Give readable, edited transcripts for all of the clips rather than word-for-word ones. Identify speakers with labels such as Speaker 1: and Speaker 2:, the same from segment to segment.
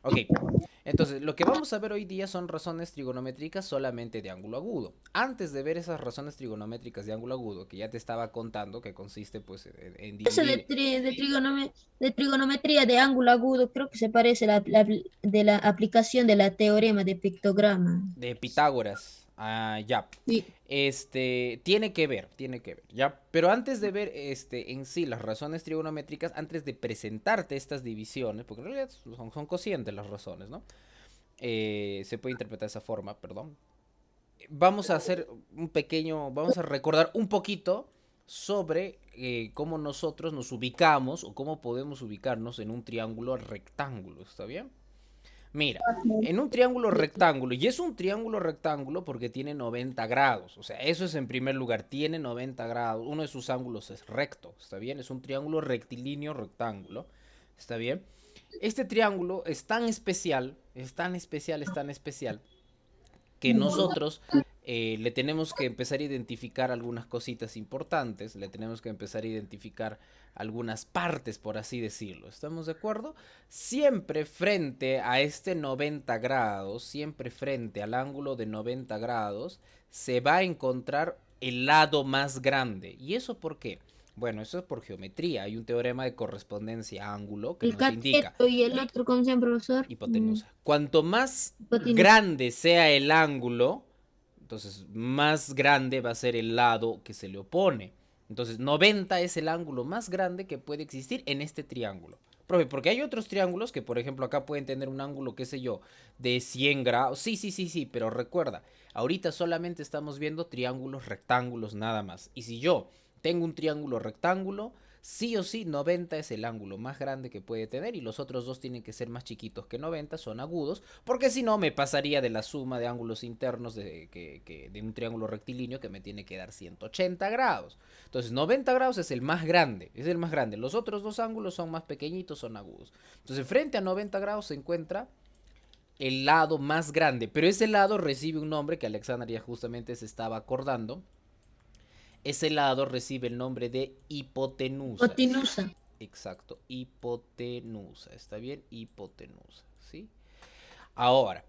Speaker 1: Ok, entonces lo que vamos a ver hoy día son razones trigonométricas solamente de ángulo agudo. Antes de ver esas razones trigonométricas de ángulo agudo, que ya te estaba contando, que consiste pues en
Speaker 2: Ese
Speaker 1: dividir.
Speaker 2: de trigonometría de ángulo agudo creo que se parece a de la aplicación de la teorema de pictograma.
Speaker 1: De Pitágoras. Ya.
Speaker 2: Sí.
Speaker 1: Tiene que ver, ya. Pero antes de ver en sí las razones trigonométricas, antes de presentarte estas divisiones, porque en realidad son cocientes las razones, ¿no? Se puede interpretar de esa forma, perdón. Vamos a hacer vamos a recordar un poquito sobre cómo nosotros nos ubicamos o cómo podemos ubicarnos en un triángulo rectángulo, ¿está bien? Mira, en un triángulo rectángulo, y es un triángulo rectángulo porque tiene 90 grados, o sea, eso es en primer lugar, tiene 90 grados, uno de sus ángulos es recto, ¿está bien? Es un triángulo rectilíneo rectángulo, ¿está bien? Este triángulo es tan especial, es tan especial, es tan especial, que nosotros le tenemos que empezar a identificar algunas cositas importantes, le tenemos que empezar a identificar algunas partes, por así decirlo. ¿Estamos de acuerdo? Siempre frente a este 90 grados, siempre frente al ángulo de 90 grados, se va a encontrar el lado más grande. ¿Y eso por qué? Bueno, eso es por geometría. Hay un teorema de correspondencia ángulo que
Speaker 2: El
Speaker 1: nos indica
Speaker 2: cateto y el otro, ¿cómo se llama, profesor?
Speaker 1: hipotenusa. Cuanto más
Speaker 2: Hipotenusa.
Speaker 1: grande sea el ángulo, entonces más grande va a ser el lado que se le opone. Entonces 90 es el ángulo más grande que puede existir en este triángulo. Profe, porque hay otros triángulos que, por ejemplo, acá pueden tener un ángulo, qué sé yo, de 100 grados. Sí, sí, sí, sí, pero recuerda, ahorita solamente estamos viendo triángulos rectángulos nada más. Y si yo tengo un triángulo rectángulo, sí o sí 90 es el ángulo más grande que puede tener y los otros dos tienen que ser más chiquitos que 90, son agudos, porque si no me pasaría de la suma de ángulos internos de un triángulo rectilíneo que me tiene que dar 180 grados. Entonces 90 grados es el más grande, es el más grande. Los otros dos ángulos son más pequeñitos, son agudos. Entonces frente a 90 grados se encuentra el lado más grande, pero ese lado recibe un nombre que Alexander ya justamente se estaba acordando. Ese lado recibe el nombre de hipotenusa.
Speaker 2: Hipotenusa.
Speaker 1: Exacto, hipotenusa. ¿Está bien? Hipotenusa. ¿Sí? Ahora,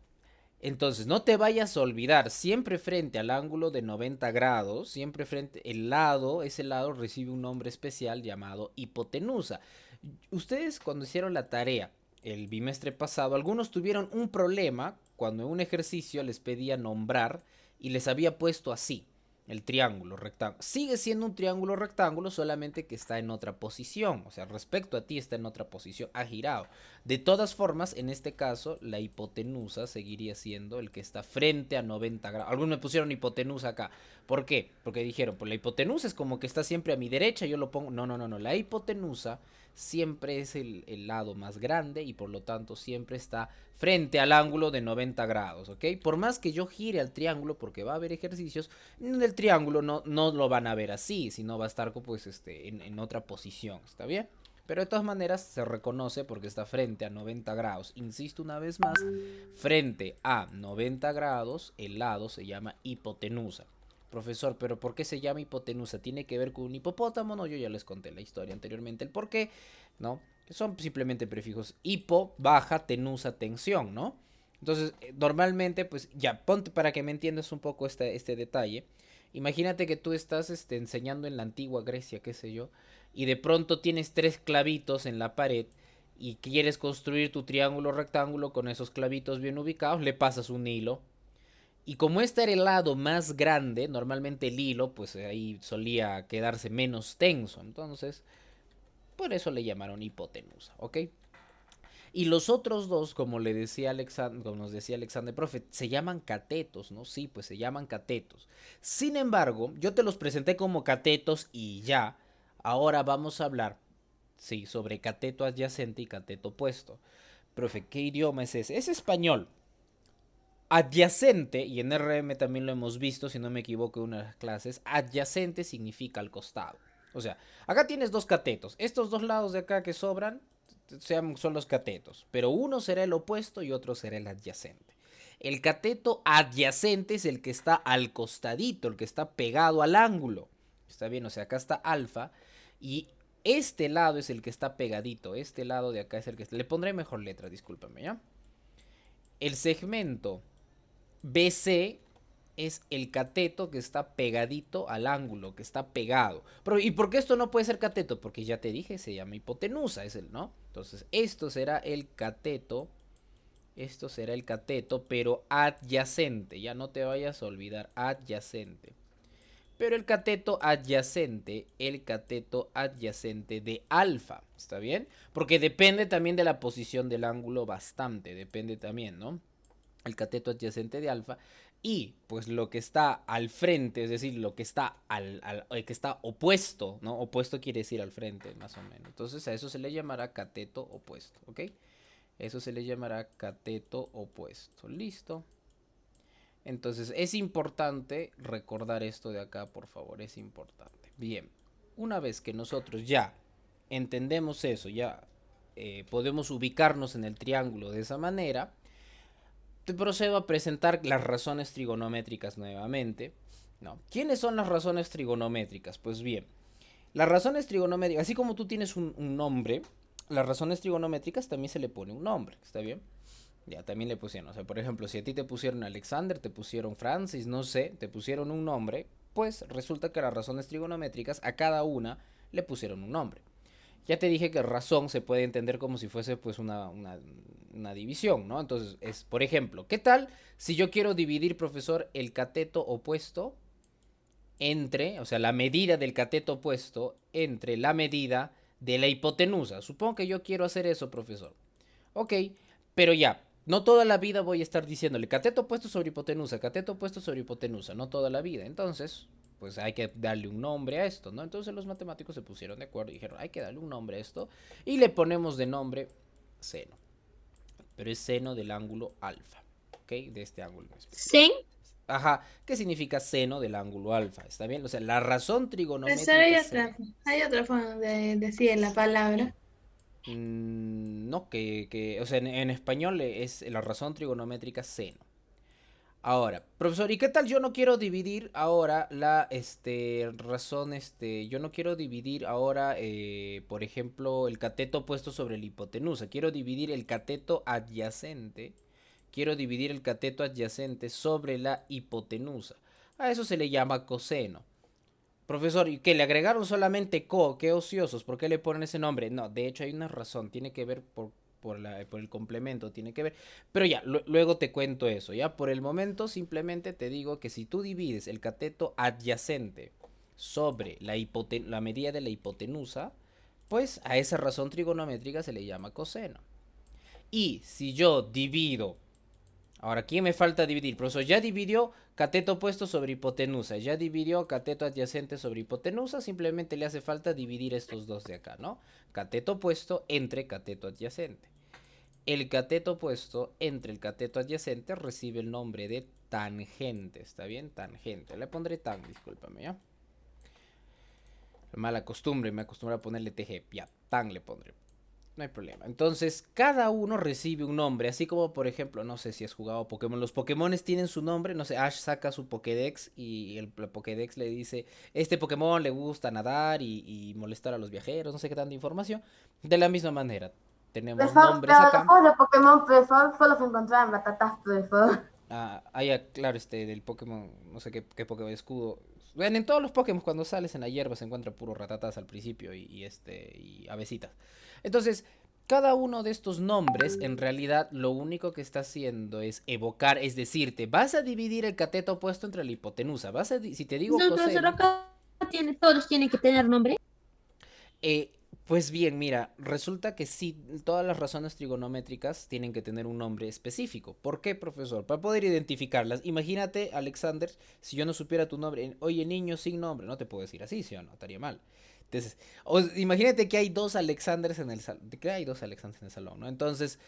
Speaker 1: entonces no te vayas a olvidar, siempre frente al ángulo de 90 grados, siempre frente, ese lado recibe un nombre especial llamado hipotenusa. Ustedes cuando hicieron la tarea el bimestre pasado, algunos tuvieron un problema cuando en un ejercicio les pedía nombrar y les había puesto así, el triángulo rectángulo. Sigue siendo un triángulo rectángulo, solamente que está en otra posición. O sea, respecto a ti está en otra posición, ha girado. De todas formas, en este caso, la hipotenusa seguiría siendo el que está frente a 90 grados. Algunos me pusieron hipotenusa acá. ¿Por qué? Porque dijeron, pues la hipotenusa es como que está siempre a mi derecha, yo lo pongo. No, no, no, no. La hipotenusa siempre es el lado más grande y por lo tanto siempre está frente al ángulo de 90 grados, ¿ok? Por más que yo gire al triángulo, porque va a haber ejercicios, en el triángulo no lo van a ver así, sino va a estar pues en otra posición, ¿está bien? Pero de todas maneras se reconoce porque está frente a 90 grados. Insisto una vez más, frente a 90 grados el lado se llama hipotenusa. Profesor, pero ¿por qué se llama hipotenusa? ¿Tiene que ver con un hipopótamo? No, yo ya les conté la historia anteriormente, el por qué, ¿no? Son simplemente prefijos hipo, baja, tenusa, tensión, ¿no? Entonces, normalmente, pues ya, ponte para que me entiendas un poco este detalle. Imagínate que tú estás enseñando en la antigua Grecia, qué sé yo, y de pronto tienes tres clavitos en la pared y quieres construir tu triángulo rectángulo con esos clavitos bien ubicados, le pasas un hilo. Y como este era el lado más grande, normalmente el hilo, pues ahí solía quedarse menos tenso. Entonces, por eso le llamaron hipotenusa, ¿ok? Y los otros dos, como le decía Alexander, como nos decía Alexander Profe, se llaman catetos, ¿no? Sí, pues se llaman catetos. Sin embargo, yo te los presenté como catetos y ya. Ahora vamos a hablar, sí, sobre cateto adyacente y cateto opuesto. Profe, ¿qué idioma es ese? Es español. Adyacente, y en RM también lo hemos visto, si no me equivoco, en una de las clases, adyacente significa al costado. O sea, acá tienes dos catetos. Estos dos lados de acá que sobran son los catetos, pero uno será el opuesto y otro será el adyacente. El cateto adyacente es el que está al costadito, el que está pegado al ángulo. Está bien, o sea, acá está alfa y este lado es el que está pegadito. Este lado de acá es el que... Le pondré mejor letra, discúlpame, ¿ya? el segmento BC es el cateto que está pegadito al ángulo, que está pegado. Pero, ¿y por qué esto no puede ser cateto? Porque ya te dije, se llama hipotenusa, es el, ¿no? Entonces, esto será el cateto, pero adyacente, ya no te vayas a olvidar, adyacente. Pero el cateto adyacente de alfa, ¿está bien? Porque depende también de la posición del ángulo bastante, depende también, ¿no? El cateto adyacente de alfa y pues lo que está al frente, es decir, lo que está que está opuesto, ¿no? Opuesto quiere decir al frente, más o menos. Entonces a eso se le llamará cateto opuesto, ¿ok? Eso se le llamará cateto opuesto. Listo. Entonces es importante recordar esto de acá, por favor, es importante. Bien, una vez que nosotros ya entendemos eso, ya podemos ubicarnos en el triángulo de esa manera, te procedo a presentar las razones trigonométricas nuevamente. ¿No? ¿Quiénes son las razones trigonométricas? Pues bien, las razones trigonométricas, así como tú tienes un nombre, las razones trigonométricas también se le pone un nombre, ¿está bien? Ya, también le pusieron, o sea, por ejemplo, si a ti te pusieron Alexander, te pusieron Francis, no sé, te pusieron un nombre, pues resulta que las razones trigonométricas a cada una le pusieron un nombre. Ya te dije que razón se puede entender como si fuese pues una división, ¿no? Entonces es, por ejemplo, ¿qué tal si yo quiero dividir, profesor, el cateto opuesto entre, o sea, la medida del cateto opuesto entre la medida de la hipotenusa? Supongo que yo quiero hacer eso, profesor. Ok, pero ya, no toda la vida voy a estar diciéndole cateto opuesto sobre hipotenusa, cateto opuesto sobre hipotenusa, no toda la vida. Entonces, pues hay que darle un nombre a esto, ¿no? Entonces los matemáticos se pusieron de acuerdo y dijeron, hay que darle un nombre a esto y le ponemos de nombre seno. Pero es seno del ángulo alfa, ¿ok? De este ángulo en específico.
Speaker 2: Sen,
Speaker 1: Ajá, ¿qué significa seno del ángulo alfa? ¿Está bien? O sea, la razón
Speaker 3: Profesor,
Speaker 1: trigonométrica seno.
Speaker 3: hay otra forma de decir la palabra.
Speaker 1: No, o sea, en español es la razón trigonométrica seno. Ahora, profesor, ¿y qué tal yo no quiero dividir ahora yo no quiero dividir ahora, por ejemplo, el cateto opuesto sobre la hipotenusa, quiero dividir el cateto adyacente, sobre la hipotenusa. A eso se le llama coseno. Profesor, ¿y qué? ¿Le agregaron solamente co? ¿Qué ociosos? ¿Por qué le ponen ese nombre? No, de hecho hay una razón, tiene que ver por el complemento, tiene que ver. Pero ya, luego te cuento eso, ¿ya? Por el momento simplemente te digo que si tú divides el cateto adyacente sobre la medida de la hipotenusa, pues a esa razón trigonométrica se le llama coseno. Y si yo divido. Ahora, ¿quién me falta dividir? Profesor, ya dividió cateto opuesto sobre hipotenusa, ya dividió cateto adyacente sobre hipotenusa, simplemente le hace falta dividir estos dos de acá, ¿no? Cateto opuesto entre cateto adyacente. El cateto opuesto entre el cateto adyacente recibe el nombre de tangente, ¿está bien? Tangente. Le pondré tan, discúlpame, ¿ya? Mala costumbre, me acostumbré a ponerle TG, ya, tan le pondré. No hay problema. Entonces, cada uno recibe un nombre. Así como, por ejemplo, no sé si has jugado Pokémon. Los Pokémones tienen su nombre. No sé, Ash saca su Pokédex y la Pokédex le dice, este Pokémon le gusta nadar y molestar a los viajeros. No sé qué tanta información. De la misma manera, tenemos
Speaker 4: Profesor,
Speaker 1: nombres
Speaker 4: pero los
Speaker 1: acá.
Speaker 4: juegos de Pokémon, profesor, solo se encontraban batatas, profesor.
Speaker 1: Ya, claro, del Pokémon, no sé qué Pokémon escudo. Bueno, en todos los Pokémon cuando sales en la hierba se encuentra puro ratatas al principio y avesitas. Entonces, cada uno de estos nombres en realidad lo único que está haciendo es evocar, es decirte, vas a dividir el cateto opuesto entre la hipotenusa. Si te digo
Speaker 2: no, profesor,
Speaker 1: coseno,
Speaker 2: acá todos tienen que tener nombre.
Speaker 1: pues bien, mira, resulta que sí, todas las razones trigonométricas tienen que tener un nombre específico. ¿Por qué, profesor? Para poder identificarlas. Imagínate, Alexander, si yo no supiera tu nombre, oye, niño sin nombre, no te puedo decir así, ¿sí o no? Estaría mal. Entonces, imagínate que hay dos Alexanders en el salón, que hay dos Alexanders en el salón, ¿no? Entonces,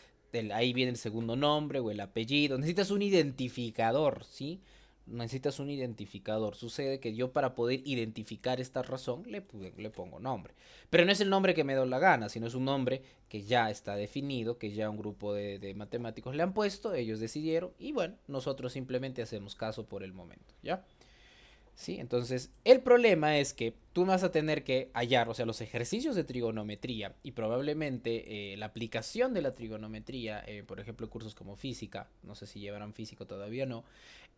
Speaker 1: ahí viene el segundo nombre o el apellido. Necesitas un identificador, ¿sí? Necesitas un identificador. Sucede que yo para poder identificar esta razón le pongo nombre. Pero no es el nombre que me da la gana, sino es un nombre que ya está definido, que ya un grupo de matemáticos le han puesto, ellos decidieron y bueno, nosotros simplemente hacemos caso por el momento, ¿ya? ¿Sí? Entonces, el problema es que tú vas a tener que hallar, o sea, los ejercicios de trigonometría y probablemente la aplicación de la trigonometría, por ejemplo, cursos como física, no sé si llevarán físico todavía o no,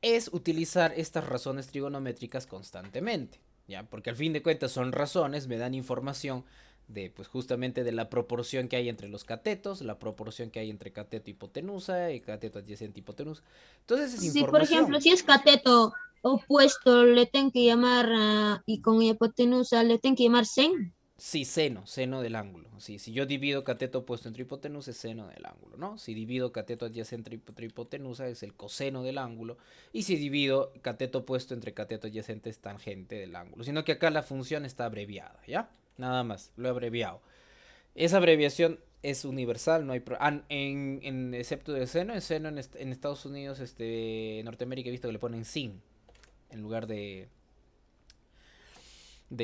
Speaker 1: es utilizar estas razones trigonométricas constantemente, ¿ya? Porque al fin de cuentas son razones, me dan información de, pues justamente de la proporción que hay entre los catetos, la proporción que hay entre cateto hipotenusa y cateto adyacente hipotenusa. Entonces es
Speaker 2: Si, por ejemplo,
Speaker 1: información.
Speaker 2: si es cateto opuesto, le tengo que llamar, y con hipotenusa, le tengo que llamar sen.
Speaker 1: Sí, seno del ángulo. Sí, si yo divido cateto opuesto entre hipotenusa es seno del ángulo, ¿no? Si divido cateto adyacente entre hipotenusa es el coseno del ángulo. Y si divido cateto opuesto entre cateto adyacente es tangente del ángulo. Sino que acá la función está abreviada, ¿ya? Nada más, lo he abreviado. Esa abreviación es universal, no hay en excepto del seno, en Estados Unidos, Norteamérica he visto que le ponen sin en lugar de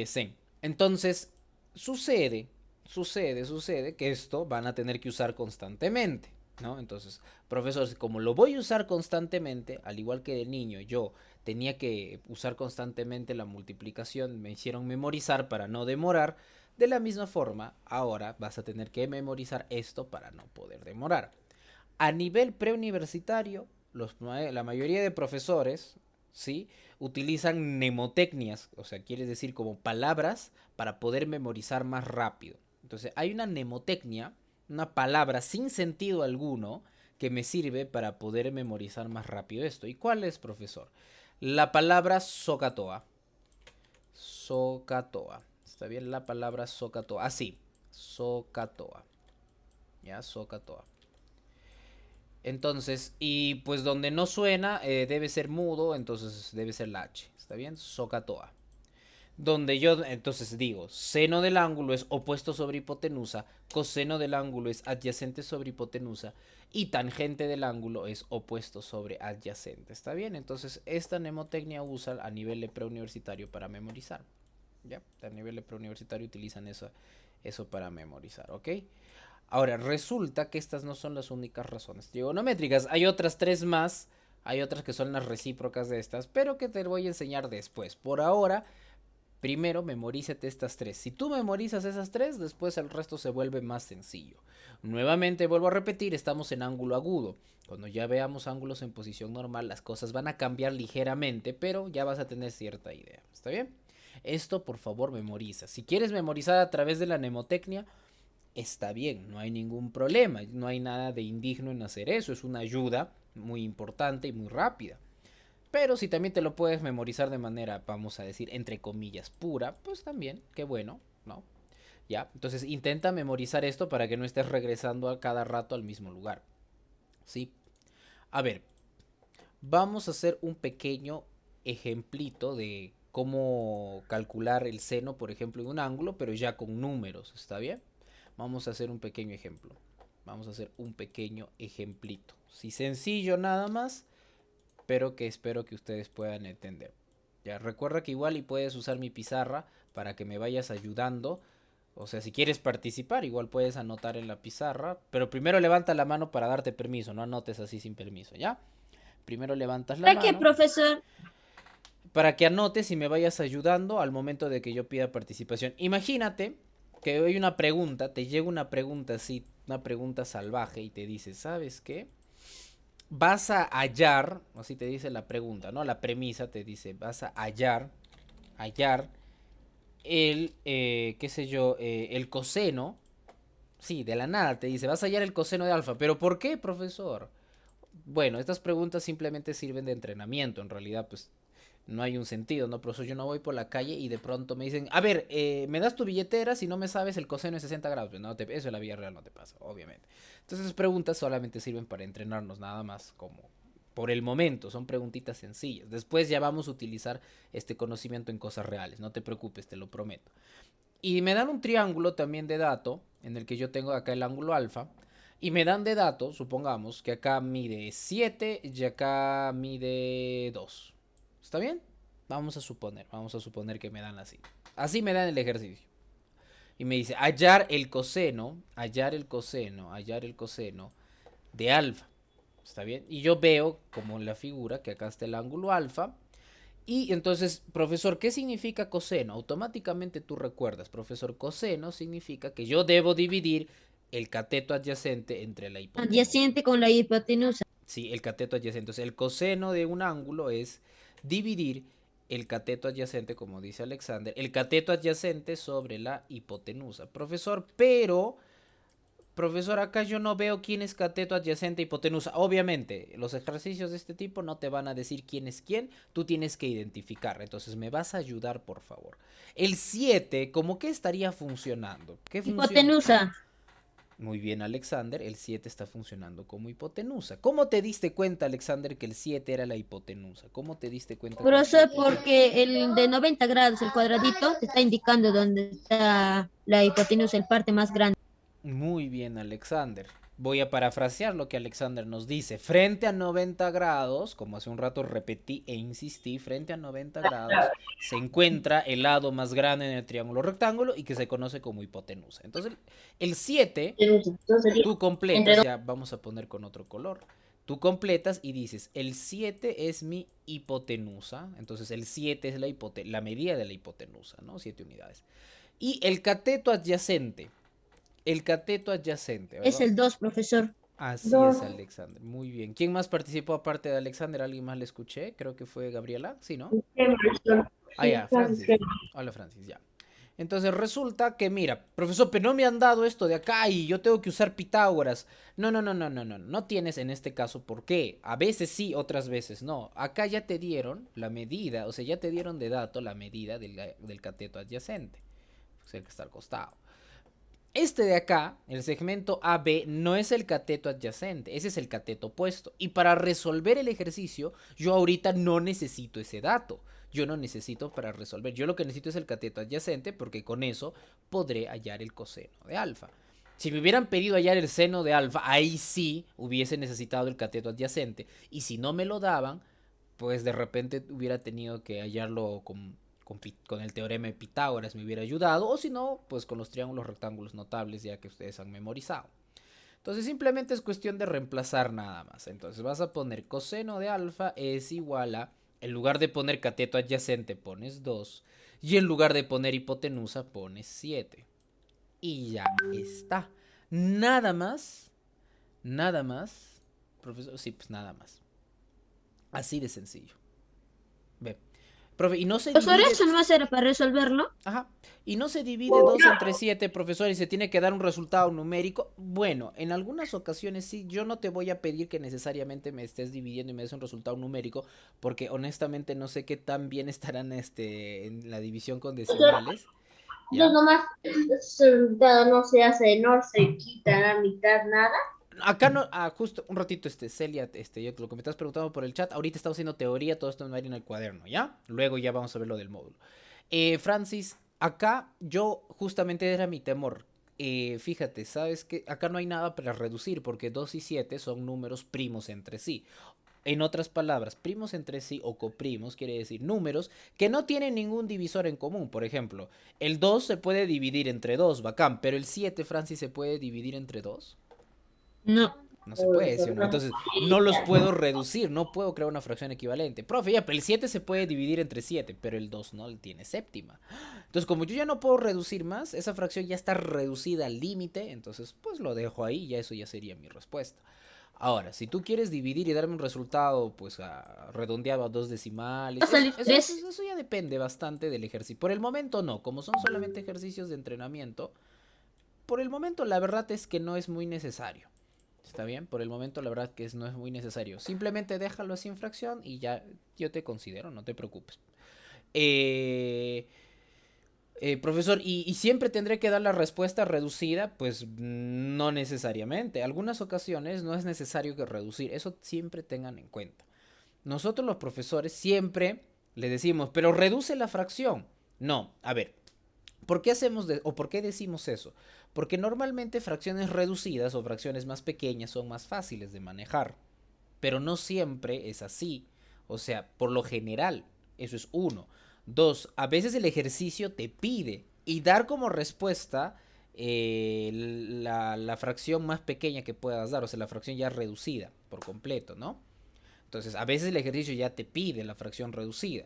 Speaker 1: sen. Entonces, sucede, sucede que esto van a tener que usar constantemente, ¿no? Entonces, profesor, como lo voy a usar constantemente, al igual que de niño yo tenía que usar constantemente la multiplicación, me hicieron memorizar para no demorar, de la misma forma, ahora vas a tener que memorizar esto para no poder demorar. A nivel preuniversitario, la mayoría de profesores, ¿sí? Utilizan mnemotecnias, o sea, quiere decir como palabras para poder memorizar más rápido. Entonces, hay una mnemotecnia, una palabra sin sentido alguno que me sirve para poder memorizar más rápido esto. ¿Y cuál es, profesor? La palabra socatoa. Socatoa. ¿Está bien? La palabra socatoa. Así. Socatoa. ¿Ya? Socatoa. Entonces, y pues donde no suena debe ser mudo, entonces debe ser la H. ¿Está bien? Socatoa. Donde yo entonces digo, seno del ángulo es opuesto sobre hipotenusa, coseno del ángulo es adyacente sobre hipotenusa y tangente del ángulo es opuesto sobre adyacente. ¿Está bien? Entonces, esta mnemotecnia usa a nivel de preuniversitario para memorizar. ¿Ya? A nivel de preuniversitario utilizan eso para memorizar, ¿ok? Ahora, resulta que estas no son las únicas razones trigonométricas. Hay otras tres más. Hay otras que son las recíprocas de estas, pero que te voy a enseñar después. Por ahora, primero memorízate estas tres. Si tú memorizas esas tres, después el resto se vuelve más sencillo. Nuevamente vuelvo a repetir, estamos en ángulo agudo. Cuando ya veamos ángulos en posición normal, las cosas van a cambiar ligeramente, pero ya vas a tener cierta idea. ¿Está bien? Esto, por favor, memoriza. Si quieres memorizar a través de la mnemotecnia, está bien, no hay ningún problema, no hay nada de indigno en hacer eso, es una ayuda muy importante y muy rápida. Pero si también te lo puedes memorizar de manera, vamos a decir, entre comillas, pura, pues también, qué bueno, ¿no? Ya, entonces intenta memorizar esto para que no estés regresando a cada rato al mismo lugar. ¿Sí? A ver, vamos a hacer un pequeño ejemplito de cómo calcular el seno, por ejemplo, en un ángulo, pero ya con números, ¿está bien? Vamos a hacer un pequeño ejemplo. Vamos a hacer un pequeño ejemplito. Sí, sencillo nada más, pero que espero que ustedes puedan entender. Ya, recuerda que igual y puedes usar mi pizarra para que me vayas ayudando. O sea, si quieres participar, igual puedes anotar en la pizarra. Pero primero levanta la mano para darte permiso, no anotes así sin permiso, ¿ya? Primero levantas la
Speaker 2: ¿Para qué,
Speaker 1: mano
Speaker 2: profesor?
Speaker 1: para que anotes y me vayas ayudando al momento de que yo pida participación. Imagínate que hay una pregunta, te llega una pregunta así, una pregunta salvaje y te dice, ¿sabes qué? Vas a hallar, así te dice la pregunta, ¿no? La premisa te dice, vas a hallar qué sé yo, el coseno. Sí, de la nada te dice, vas a hallar el coseno de alfa. ¿Pero por qué, profesor? Bueno, estas preguntas simplemente sirven de entrenamiento. En realidad, pues no hay un sentido, ¿no? Profesor, yo no voy por la calle y de pronto me dicen, a ver, me das tu billetera si no me sabes el coseno de 60 grados. Pues no eso en la vida real no te pasa, obviamente. Entonces, esas preguntas solamente sirven para entrenarnos, nada más como por el momento, son preguntitas sencillas. Después ya vamos a utilizar este conocimiento en cosas reales, no te preocupes, te lo prometo. Y me dan un triángulo también de dato, en el que yo tengo acá el ángulo alfa. Y me dan de dato, supongamos, que acá mide 7 y acá mide 2. ¿Está bien? Vamos a suponer que me dan así. Así me dan el ejercicio. Y me dice, hallar el coseno de alfa. ¿Está bien? Y yo veo, como en la figura, que acá está el ángulo alfa. Y entonces, profesor, ¿qué significa coseno? Automáticamente tú recuerdas, profesor, coseno significa que yo debo dividir el cateto adyacente entre la hipotenusa.
Speaker 2: Adyacente con la hipotenusa.
Speaker 1: Sí, el cateto adyacente. Entonces, el coseno de un ángulo es dividir el cateto adyacente, como dice Alexander, el cateto adyacente sobre la hipotenusa. Profesor, acá yo no veo quién es cateto adyacente e hipotenusa. Obviamente, los ejercicios de este tipo no te van a decir quién es quién, tú tienes que identificar. Entonces, me vas a ayudar, por favor. El 7, ¿cómo que estaría funcionando? ¿Qué función?
Speaker 2: Hipotenusa.
Speaker 1: Muy bien, Alexander, el 7 está funcionando como hipotenusa. ¿Cómo te diste cuenta, Alexander, que el 7 era la hipotenusa? ¿Cómo te diste cuenta que el
Speaker 2: Profesor,
Speaker 1: 7 era?
Speaker 2: porque el de 90 grados, el cuadradito, te está indicando dónde está la hipotenusa, el parte más grande.
Speaker 1: Muy bien, Alexander. Voy a parafrasear lo que Alexander nos dice. Frente a 90 grados, como hace un rato repetí e insistí, frente a 90 grados se encuentra el lado más grande en el triángulo rectángulo y que se conoce como hipotenusa. Entonces, el 7
Speaker 4: Entonces sería
Speaker 1: tú
Speaker 4: entre
Speaker 1: completas,
Speaker 4: dos.
Speaker 1: ya vamos a poner con otro color. Tú completas y dices, el 7 es mi hipotenusa. Entonces, el 7 es la medida de la hipotenusa, ¿no? 7 unidades. Y el cateto adyacente. El cateto adyacente,
Speaker 2: Es
Speaker 1: ¿verdad?
Speaker 2: el 2, profesor.
Speaker 1: Así es,
Speaker 4: Dos.
Speaker 1: Alexander. Muy bien. ¿Quién más participó aparte de Alexander? ¿Alguien más le escuché? Creo que fue Gabriela, ¿sí, no?
Speaker 4: Emerson.
Speaker 1: Ah,
Speaker 4: Sí,
Speaker 1: ya, Francis.
Speaker 4: Francia.
Speaker 1: Hola, Francis, ya. Entonces resulta que, mira, profesor, pero no me han dado esto de acá y yo tengo que usar Pitágoras. No, no, no, no, no, no. No tienes en este caso por qué. A veces sí, otras veces no. Acá ya te dieron la medida, o sea, ya te dieron de dato la medida del cateto adyacente. O sea, el que está al costado. Este de acá, el segmento AB, no es el cateto adyacente, ese es el cateto opuesto. Y para resolver el ejercicio, yo ahorita no necesito ese dato. Yo no necesito para resolver. Yo lo que necesito es el cateto adyacente porque con eso podré hallar el coseno de alfa. Si me hubieran pedido hallar el seno de alfa, ahí sí hubiese necesitado el cateto adyacente. Y si no me lo daban, pues de repente hubiera tenido que hallarlo con el teorema de Pitágoras, me hubiera ayudado, o si no, pues con los triángulos rectángulos notables ya que ustedes han memorizado. Entonces simplemente es cuestión de reemplazar nada más. Entonces vas a poner coseno de alfa es igual a, en lugar de poner cateto adyacente pones 2 y en lugar de poner hipotenusa pones 7. Y ya está. Nada más, nada más, profesor, sí, pues nada más. Así de sencillo. Ve. Profe, y no se
Speaker 2: Profesor,
Speaker 1: divide.
Speaker 2: eso no va a ser para resolverlo.
Speaker 1: Ajá. Y no se divide 2 entre 7, profesor, y se tiene que dar un resultado numérico. Bueno, en algunas ocasiones sí, yo no te voy a pedir que necesariamente me estés dividiendo y me des un resultado numérico, porque honestamente no sé qué tan bien estarán en la división con decimales,
Speaker 4: Entonces
Speaker 1: ¿ya?
Speaker 4: nomás ese resultado no se hace, no se quita la mitad, nada.
Speaker 1: Acá no, justo un ratito, Celia, yo, lo que me estás preguntando por el chat, ahorita estamos haciendo teoría, todo esto no va a ir en el cuaderno, ¿ya? Luego ya vamos a ver lo del módulo. Francis, acá yo justamente era mi temor. Fíjate, sabes que acá no hay nada para reducir porque 2 y 7 son números primos entre sí. En otras palabras, primos entre sí o coprimos quiere decir números que no tienen ningún divisor en común. Por ejemplo, el 2 se puede dividir entre 2, bacán, pero el 7, Francis, ¿se puede dividir entre 2?
Speaker 2: No.
Speaker 1: No se puede, ¿sí o no? Entonces, no los puedo reducir, no puedo crear una fracción equivalente. Profe, ya, pero el 7 se puede dividir entre 7, pero el 2 no tiene séptima. Entonces, como yo ya no puedo reducir más, esa fracción ya está reducida al límite, entonces, pues lo dejo ahí, ya eso ya sería mi respuesta. Ahora, si tú quieres dividir y darme un resultado, pues redondeado a 2 decimales,
Speaker 2: Va a salir 3.
Speaker 1: eso ya depende bastante del ejercicio. Por el momento no, como son solamente ejercicios de entrenamiento, por el momento la verdad es que no es muy necesario. ¿Está bien? Por el momento la verdad que no es muy necesario. Simplemente déjalo sin fracción y ya yo te considero, no te preocupes. Profesor, ¿y siempre tendré que dar la respuesta reducida? Pues no necesariamente. Algunas ocasiones no es necesario que reducir. Eso siempre tengan en cuenta. Nosotros los profesores siempre le decimos, pero reduce la fracción. No, a ver, ¿por qué o por qué decimos eso? Porque normalmente fracciones reducidas o fracciones más pequeñas son más fáciles de manejar. Pero no siempre es así. O sea, por lo general, eso es uno. Dos, a veces el ejercicio te pide y dar como respuesta la fracción más pequeña que puedas dar, o sea, la fracción ya reducida por completo, ¿no? Entonces, a veces el ejercicio ya te pide la fracción reducida.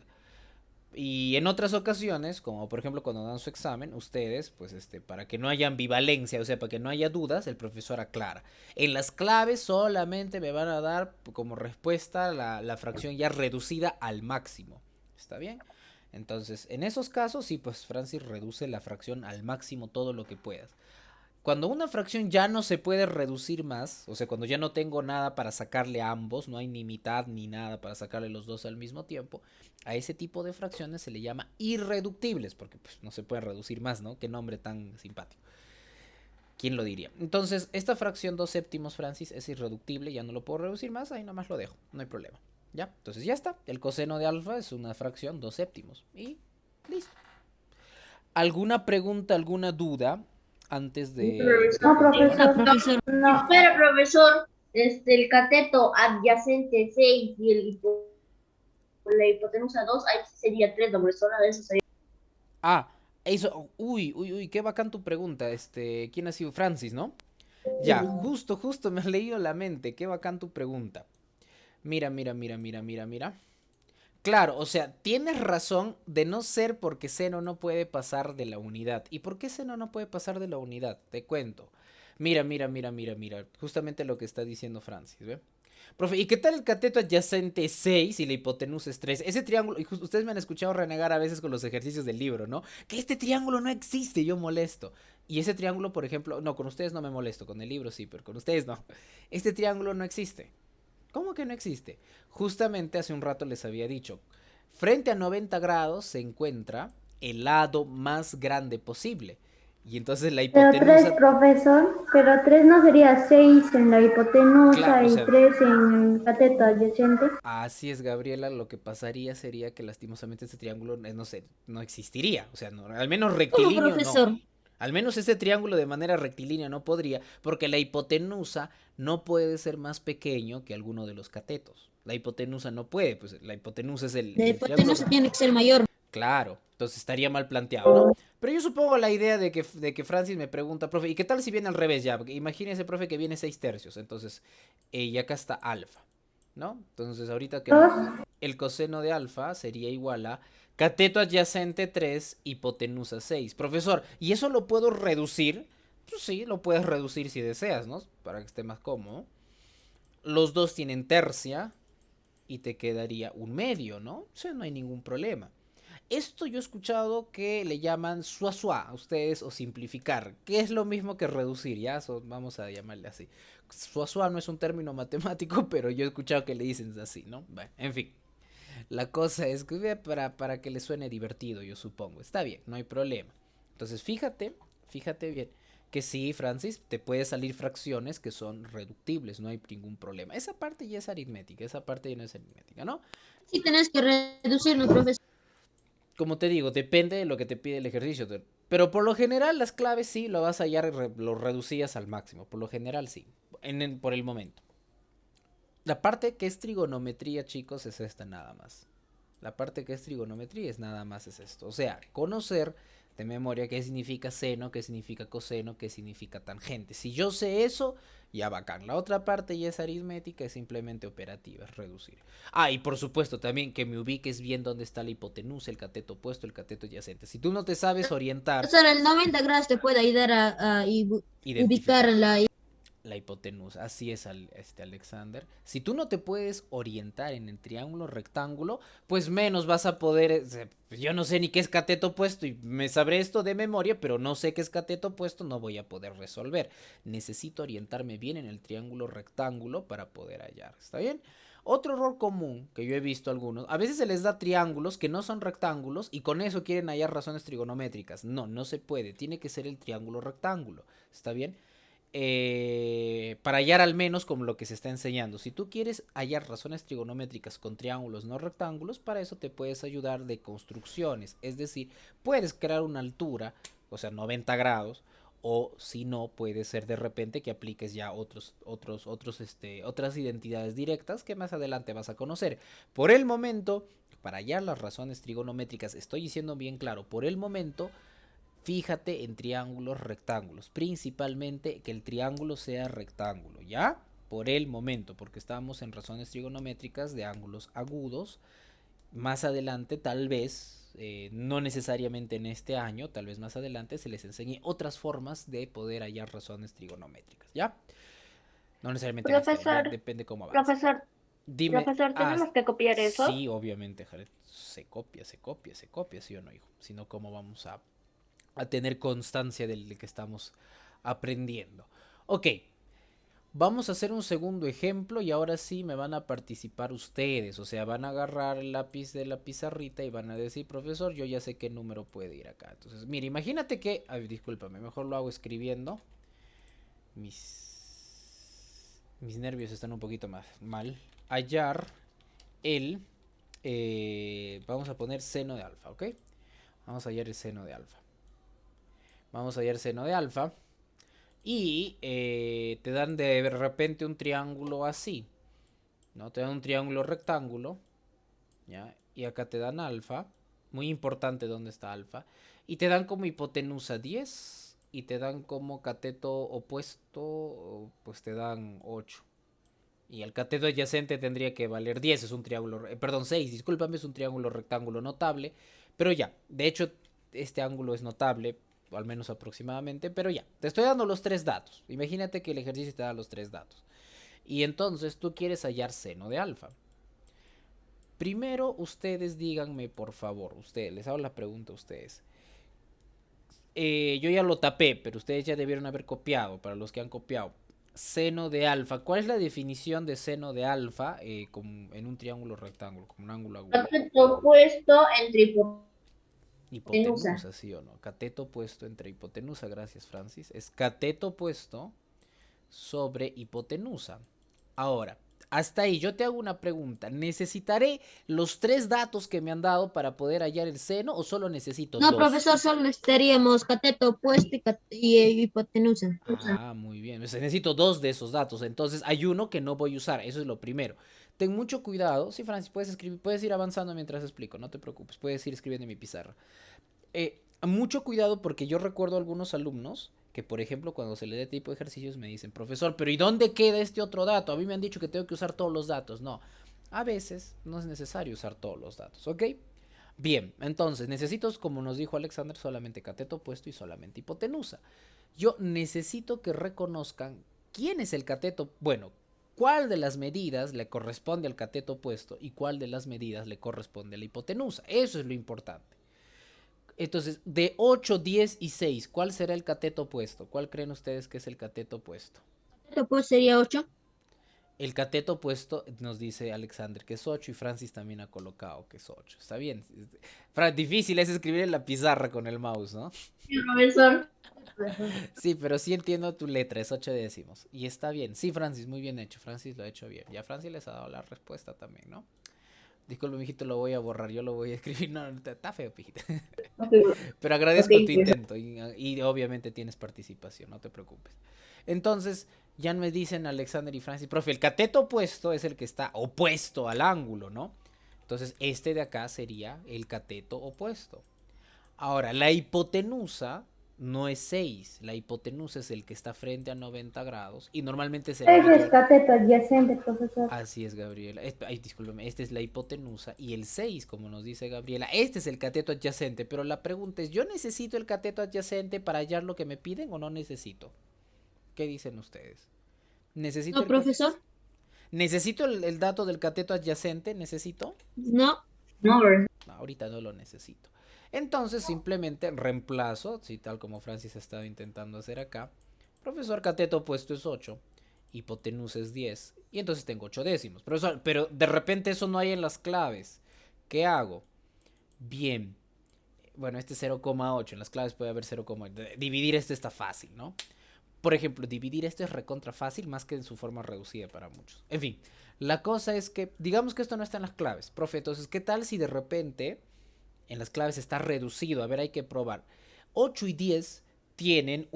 Speaker 1: Y en otras ocasiones, como por ejemplo cuando dan su examen, ustedes, pues para que no haya ambivalencia, o sea, para que no haya dudas, el profesor aclara. En las claves solamente me van a dar como respuesta la fracción ya reducida al máximo. ¿Está bien? Entonces, en esos casos, sí, pues Francis reduce la fracción al máximo todo lo que puedas. Cuando una fracción ya no se puede reducir más, o sea, cuando ya no tengo nada para sacarle a ambos, no hay ni mitad ni nada para sacarle los dos al mismo tiempo, a ese tipo de fracciones se le llama irreductibles, porque pues, no se pueden reducir más, ¿no? Qué nombre tan simpático. ¿Quién lo diría? Entonces, esta fracción 2 séptimos, Francis, es irreductible, ya no lo puedo reducir más, ahí nomás lo dejo, no hay problema. ¿Ya? Entonces ya está, el coseno de alfa es una fracción 2 séptimos. Y listo. ¿Alguna pregunta, alguna duda antes de
Speaker 4: No,
Speaker 2: No,
Speaker 1: continuar?
Speaker 4: profesor.
Speaker 2: profesor.
Speaker 4: No. Espera, profesor. El cateto adyacente 6 y la hipotenusa 2, ahí sí sería 3, profesor. De eso sería.
Speaker 1: Ah, eso, uy, qué bacán tu pregunta. ¿Quién ha sido? Francis, ¿no? Ya, justo me has leído la mente. Qué bacán tu pregunta. Mira. Claro, o sea, tienes razón de no ser porque seno no puede pasar de la unidad. ¿Y por qué seno no puede pasar de la unidad? Te cuento. Mira. Justamente lo que está diciendo Francis, ¿ve? Profe, ¿y qué tal el cateto adyacente 6 y la hipotenusa es 3? Ese triángulo, y ustedes me han escuchado renegar a veces con los ejercicios del libro, ¿no? Que este triángulo no existe, yo molesto. Y ese triángulo, por ejemplo, no, con ustedes no me molesto, con el libro sí, pero con ustedes no. Este triángulo no existe. ¿Cómo que no existe? Justamente hace un rato les había dicho, frente a 90 grados se encuentra el lado más grande posible. Y entonces la
Speaker 5: Pero 3,
Speaker 1: hipotenusa,
Speaker 5: profesor, pero 3 no sería 6 en la
Speaker 1: claro,
Speaker 5: hipotenusa
Speaker 1: o
Speaker 5: y
Speaker 1: sea,
Speaker 5: 3 en el cateto adyacente.
Speaker 1: así es, Gabriela, lo que pasaría sería que lastimosamente este triángulo, no sé, no existiría. O sea, no, al menos
Speaker 2: ¿Cómo,
Speaker 1: rectilíneo no.
Speaker 2: profesor?
Speaker 1: Al menos este triángulo de manera rectilínea no podría, porque la hipotenusa no puede ser más pequeño que alguno de los catetos. La hipotenusa no puede, pues la hipotenusa es
Speaker 2: La
Speaker 1: el triángulo.
Speaker 2: hipotenusa tiene que ser mayor.
Speaker 1: Claro, entonces estaría mal planteado, ¿no? Pero yo supongo la idea de que Francis me pregunta, profe, ¿y qué tal si viene al revés ya? Porque imagínese, profe, que viene 6 tercios, entonces, y acá está alfa, ¿no? Entonces, ahorita que
Speaker 5: 2,
Speaker 1: el coseno de alfa sería igual a cateto adyacente 3, hipotenusa 6. Profesor, ¿y eso lo puedo reducir? Pues sí, lo puedes reducir si deseas, ¿no? Para que esté más cómodo. Los dos tienen tercia y te quedaría un medio, ¿no? O sea, no hay ningún problema. Esto yo he escuchado que le llaman suazua a ustedes o simplificar, que es lo mismo que reducir, ya vamos a llamarle así. Suazua no es un término matemático, pero yo he escuchado que le dicen así, ¿no? Bueno, en fin. La cosa es que para que le suene divertido, yo supongo. Está bien, no hay problema. Entonces, fíjate bien, que sí, Francis, te puede salir fracciones que son reductibles, no hay ningún problema. Esa parte ya es aritmética, esa parte ya no es aritmética, ¿no?
Speaker 2: Sí, tenés que reducirlo, profesor.
Speaker 1: Como te digo, depende de lo que te pide el ejercicio. Pero por lo general las claves sí lo vas a hallar, lo reducías al máximo. Por lo general sí, por el momento. La parte que es trigonometría, chicos, es esta nada más. La parte que es trigonometría es nada más es esto. O sea, conocer de memoria qué significa seno, qué significa coseno, qué significa tangente. Si yo sé eso, ya bacán. La otra parte ya es aritmética, es simplemente operativa, es reducir. Ah, y por supuesto también que me ubiques bien dónde está la hipotenusa, el cateto opuesto, el cateto adyacente. Si tú no te sabes orientar,
Speaker 2: Profesor, el 90 grados te puede ayudar a ubicar
Speaker 1: identificar
Speaker 2: la...
Speaker 1: la hipotenusa. Así es, Alexander. Si tú no te puedes orientar en el triángulo rectángulo, pues menos vas a poder. Yo no sé ni qué es cateto opuesto y me sabré esto de memoria, pero no sé qué es cateto opuesto, no voy a poder resolver. Necesito orientarme bien en el triángulo rectángulo para poder hallar. ¿Está bien? Otro error común que yo he visto algunos, a veces se les da triángulos que no son rectángulos y con eso quieren hallar razones trigonométricas. No, no se puede. Tiene que ser el triángulo rectángulo. ¿Está bien? Para hallar al menos como lo que se está enseñando. Si tú quieres hallar razones trigonométricas con triángulos no rectángulos, para eso te puedes ayudar de construcciones. Es decir, puedes crear una altura, o sea, 90 grados, o si no, puede ser de repente que apliques ya otras identidades directas que más adelante vas a conocer. Por el momento, para hallar las razones trigonométricas, estoy diciendo bien claro, por el momento fíjate en triángulos rectángulos, principalmente que el triángulo sea rectángulo, ¿ya? Por el momento, porque estamos en razones trigonométricas de ángulos agudos, más adelante tal vez, no necesariamente en este año, tal vez más adelante se les enseñe otras formas de poder hallar razones trigonométricas, ¿ya? No necesariamente en este año, ya
Speaker 5: Profesor,
Speaker 1: depende cómo avance.
Speaker 5: profesor,
Speaker 1: Dime,
Speaker 5: profesor, ¿tenemos que copiar eso?
Speaker 1: sí, obviamente, Jared, se copia, ¿sí o no, hijo? Si no, ¿cómo vamos a tener constancia del que estamos aprendiendo? Ok, vamos a hacer un segundo ejemplo y ahora sí me van a participar ustedes, o sea, van a agarrar el lápiz de la pizarrita y van a decir, profesor, yo ya sé qué número puede ir acá. Entonces, mire, imagínate que, ay, discúlpame, mejor lo hago escribiendo. Mis nervios están un poquito más mal. Hallar el, vamos a poner seno de alfa, ¿ok? Vamos a hallar el seno de alfa. Vamos a hallar seno de alfa. Y te dan de repente un triángulo así, ¿no? Te dan un triángulo rectángulo, ¿ya? Y acá te dan alfa, muy importante dónde está alfa. Y te dan como hipotenusa 10 y te dan como cateto opuesto, pues te dan 8. Y el cateto adyacente tendría que valer 10, es un triángulo, perdón, 6, discúlpame, es un triángulo rectángulo notable. Pero ya, de hecho, este ángulo es notable, o al menos aproximadamente, pero ya, te estoy dando los tres datos. Imagínate que el ejercicio te da los tres datos. Y entonces tú quieres hallar seno de alfa. Primero, ustedes díganme, por favor, ustedes, les hago la pregunta a ustedes. Yo ya lo tapé, pero ustedes ya debieron haber copiado, para los que han copiado. Seno de alfa. ¿Cuál es la definición de seno de alfa en un triángulo rectángulo, como un ángulo agudo?
Speaker 4: Cateto opuesto entre hipotenusa.
Speaker 1: Hipotenusa, ¿sí o no? Cateto puesto entre hipotenusa, gracias Francis. Es cateto puesto sobre hipotenusa. Ahora, hasta ahí yo te hago una pregunta. ¿Necesitaré los tres datos que me han dado para poder hallar el seno o solo necesito
Speaker 2: No,
Speaker 1: dos?
Speaker 2: profesor, solo estaríamos cateto opuesto y hipotenusa.
Speaker 1: Ah, muy bien. O sea, necesito dos de esos datos. Entonces hay uno que no voy a usar. Eso es lo primero. Ten mucho cuidado. Sí, Francis, puedes escribir, puedes ir avanzando mientras explico. No te preocupes. Puedes ir escribiendo en mi pizarra. Mucho cuidado porque yo recuerdo a algunos alumnos que, por ejemplo, cuando se le dé tipo de ejercicios me dicen, profesor, pero ¿y dónde queda este otro dato? A mí me han dicho que tengo que usar todos los datos. No, a veces no es necesario usar todos los datos, ¿ok? Bien, entonces necesito, como nos dijo Alexander, solamente cateto opuesto y solamente hipotenusa. Yo necesito que reconozcan quién es el cateto, bueno, cuál de las medidas le corresponde al cateto opuesto y cuál de las medidas le corresponde a la hipotenusa. Eso es lo importante. Entonces, de 8, 10 y 6, ¿cuál será el cateto opuesto? ¿Cuál creen ustedes que es el cateto opuesto?
Speaker 2: Cateto opuesto sería 8.
Speaker 1: El cateto opuesto nos dice Alexander que es 8 y Francis también ha colocado que es 8. Está bien. Difícil es escribir en la pizarra con el mouse, ¿no?
Speaker 4: Sí, profesor.
Speaker 1: Sí, pero sí entiendo tu letra, es 8 décimos. Y está bien. Sí, Francis, muy bien hecho. Francis lo ha hecho bien. Ya Francis les ha dado la respuesta también, ¿no? Disculpe, mijito, lo voy a borrar, yo lo voy a escribir. No, está feo, pijita.
Speaker 4: Okay.
Speaker 1: Pero agradezco
Speaker 4: Ok,
Speaker 1: tu intento y obviamente tienes participación, no te preocupes. Entonces, ya me dicen Alexander y Francis, profe, el cateto opuesto es el que está opuesto al ángulo, ¿no? Entonces, este de acá sería el cateto opuesto. Ahora, la hipotenusa no es 6, la hipotenusa es el que está frente a 90 grados y normalmente se le
Speaker 5: Ese es
Speaker 1: dice...
Speaker 5: cateto adyacente, profesor.
Speaker 1: Así es, Gabriela. Ay, discúlpeme, esta es la hipotenusa y el 6, como nos dice Gabriela, este es el cateto adyacente, pero la pregunta es, ¿yo necesito el cateto adyacente para hallar lo que me piden o no necesito? ¿Qué dicen ustedes? ¿Necesito
Speaker 2: No, profesor.
Speaker 1: ¿Necesito el dato del cateto adyacente? ¿Necesito?
Speaker 2: No.
Speaker 4: No, ¿verdad?
Speaker 1: No, ahorita no lo necesito. Entonces simplemente reemplazo, sí, tal como Francis ha estado intentando hacer acá. Profesor, cateto opuesto es 8, hipotenusa es 10, y entonces tengo 8 décimos. Profesor, pero de repente eso no hay en las claves. ¿Qué hago? Bien, bueno, este es 0,8, en las claves puede haber 0,8. Dividir este está fácil, ¿no? Por ejemplo, dividir esto es recontra fácil, más que en su forma reducida para muchos. En fin, la cosa es que, digamos que esto no está en las claves. Profe, entonces, ¿qué tal si de repente en las claves está reducido? A ver, hay que probar. 8 y 10 tienen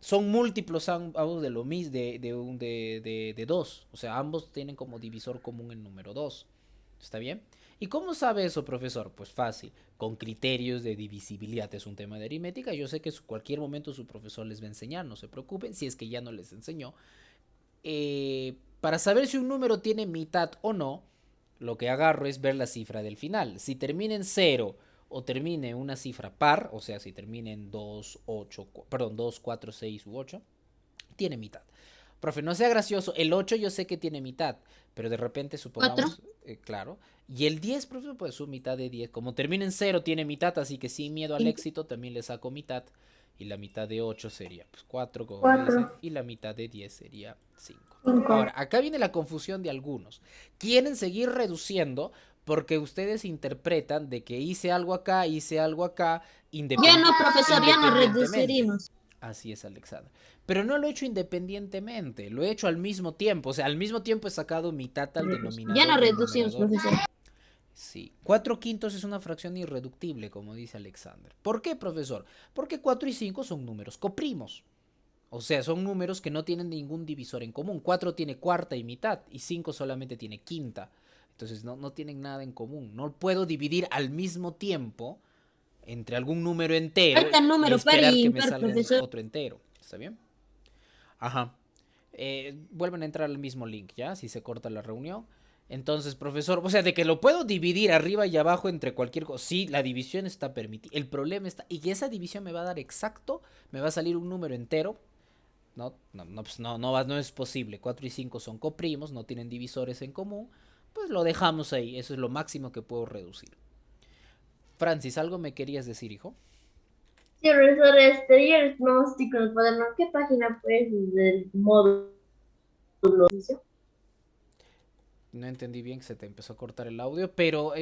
Speaker 1: son múltiplos ambos de lo mismo, de 2. O sea, ambos tienen como divisor común el número 2. ¿Está bien? ¿Y cómo sabe eso, profesor? Pues fácil, con criterios de divisibilidad. Es un tema de aritmética. Yo sé que en cualquier momento su profesor les va a enseñar, no se preocupen, si es que ya no les enseñó. Para saber si un número tiene mitad o no, lo que agarro es ver la cifra del final. Si termina en 0 o termine una cifra par, o sea, si termina en 2, 8, perdón, 2, 4, 6 u 8, tiene mitad. Profe, no sea gracioso, el 8 yo sé que tiene mitad, pero de repente supongamos, claro, y el 10, profe, pues su mitad de 10, como termina en 0 tiene mitad, así que sin miedo al éxito también le saco mitad, y la mitad de 8 sería pues 4, como me dicen, y la mitad de 10 sería 5. Ahora, acá viene la confusión de algunos. Quieren seguir reduciendo porque ustedes interpretan de que hice algo acá,
Speaker 2: Ya no, profesor, ya no reduciremos.
Speaker 1: Así es, Alexandra. Pero no lo he hecho independientemente, lo he hecho al mismo tiempo. O sea, al mismo tiempo he sacado mitad al denominador.
Speaker 2: Ya no reducimos, profesor.
Speaker 1: Sí, 4/5 es una fracción irreductible, como dice Alexander. ¿Por qué, profesor? Porque 4 y 5 son números coprimos. O sea, son números que no tienen ningún divisor en común. 4 tiene cuarta y mitad y 5 solamente tiene quinta. Entonces no tienen nada en común. No puedo dividir al mismo tiempo entre algún número entero
Speaker 2: Falta el número
Speaker 1: y esperar
Speaker 2: par y
Speaker 1: que me
Speaker 2: impar,
Speaker 1: salga
Speaker 2: profesor.
Speaker 1: otro entero. ¿Está bien? Ajá. Vuelven a entrar al mismo link, ¿ya? Si se corta la reunión. Entonces, profesor, o sea, de que lo puedo dividir arriba y abajo entre cualquier cosa. Sí, la división está permitida. El problema está, y que esa división me va a dar exacto, me va a salir un número entero. No es posible. 4 y 5 son coprimos, no tienen divisores en común. Pues lo dejamos ahí. Eso es lo máximo que puedo reducir. Francis, ¿algo me querías decir, hijo?
Speaker 4: Sí, profesor, ayer no estoy con el cuaderno. ¿Qué página pues del módulo?
Speaker 1: No entendí bien, que se te empezó a cortar el audio, pero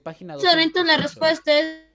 Speaker 1: página
Speaker 2: Profesor, entonces la
Speaker 1: 208.
Speaker 2: respuesta es